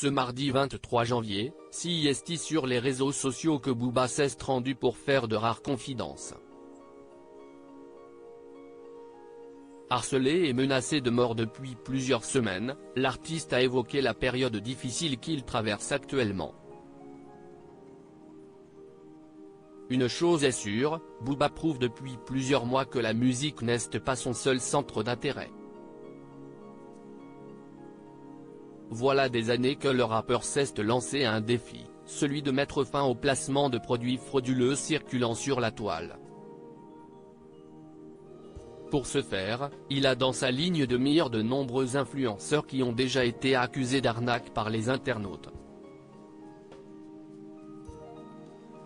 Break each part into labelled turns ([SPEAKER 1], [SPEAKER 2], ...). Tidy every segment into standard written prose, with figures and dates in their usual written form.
[SPEAKER 1] Ce mardi 23 janvier, CIST sur les réseaux sociaux que Booba s'est rendu pour faire de rares confidences. Harcelé et menacé de mort depuis plusieurs semaines, l'artiste a évoqué la période difficile qu'il traverse actuellement. Une chose est sûre, Booba prouve depuis plusieurs mois que la musique n'est pas son seul centre d'intérêt. Voilà des années que le rappeur s'est lancé un défi, celui de mettre fin au placement de produits frauduleux circulant sur la toile. Pour ce faire, il a dans sa ligne de mire de nombreux influenceurs qui ont déjà été accusés d'arnaque par les internautes.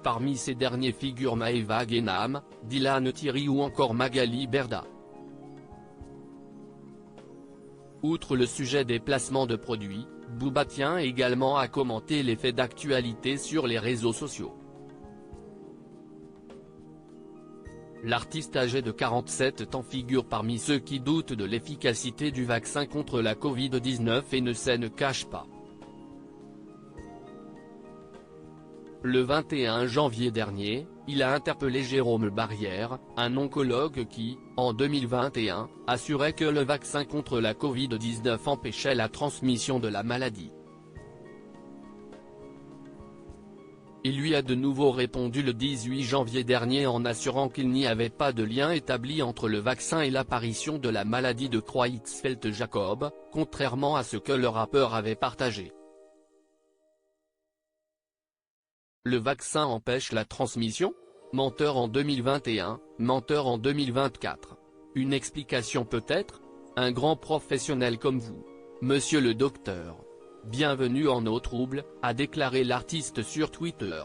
[SPEAKER 1] Parmi ces derniers figurent Maeva Guénam, Dylan Thierry ou encore Magali Berda. Outre le sujet des placements de produits, Booba tient également à commenter les faits d'actualité sur les réseaux sociaux. L'artiste âgé de 47 ans figure parmi ceux qui doutent de l'efficacité du vaccin contre la Covid-19 et ne cache pas. Le 21 janvier dernier, il a interpellé Jérôme Barrière, un oncologue qui, en 2021, assurait que le vaccin contre la Covid-19 empêchait la transmission de la maladie. Il lui a de nouveau répondu le 18 janvier dernier en assurant qu'il n'y avait pas de lien établi entre le vaccin et l'apparition de la maladie de Creutzfeldt-Jakob, contrairement à ce que le rappeur avait partagé. Le vaccin empêche la transmission ? Menteur en 2021, menteur en 2024. Une explication peut-être ? Un grand professionnel comme vous, monsieur le docteur. Bienvenue en nos troubles, a déclaré l'artiste sur Twitter.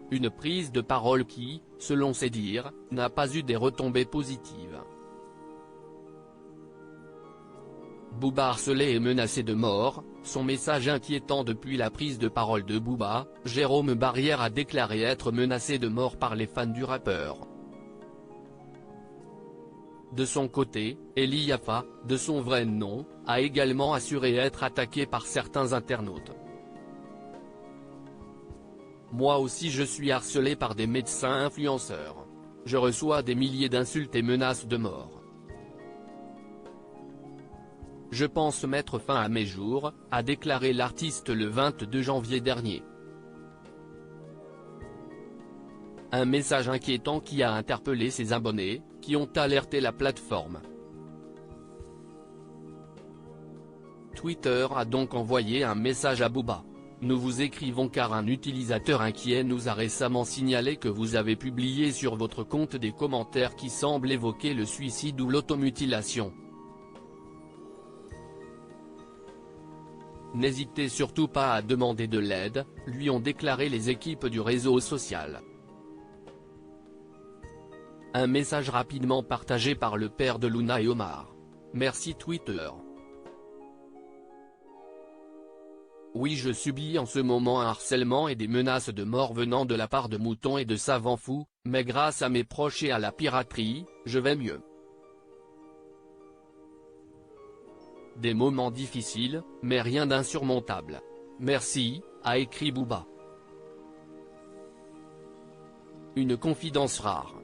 [SPEAKER 1] Une prise de parole qui, selon ses dires, n'a pas eu des retombées positives. Booba harcelé et menacé de mort, son message inquiétant depuis la prise de parole de Booba, Jérôme Barrière a déclaré être menacé de mort par les fans du rappeur. De son côté, Eli Yafa, de son vrai nom, a également assuré être attaqué par certains internautes. Moi aussi je suis harcelé par des médecins influenceurs. Je reçois des milliers d'insultes et menaces de mort. Je pense mettre fin à mes jours, a déclaré l'artiste le 22 janvier dernier. Un message inquiétant qui a interpellé ses abonnés, qui ont alerté la plateforme. Twitter a donc envoyé un message à Booba. Nous vous écrivons car un utilisateur inquiet nous a récemment signalé que vous avez publié sur votre compte des commentaires qui semblent évoquer le suicide ou l'automutilation. N'hésitez surtout pas à demander de l'aide, lui ont déclaré les équipes du réseau social. Un message rapidement partagé par le père de Luna et Omar. Merci Twitter. Oui, je subis en ce moment un harcèlement et des menaces de mort venant de la part de moutons et de savants fous, mais grâce à mes proches et à la piraterie, je vais mieux. Des moments difficiles, mais rien d'insurmontable. Merci, a écrit Booba. Une confidence rare.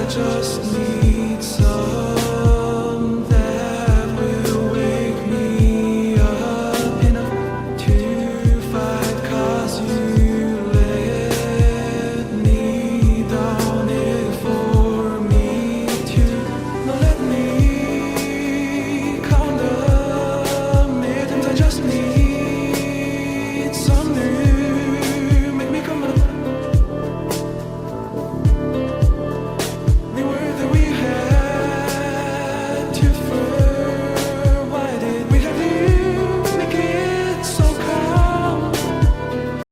[SPEAKER 2] Just need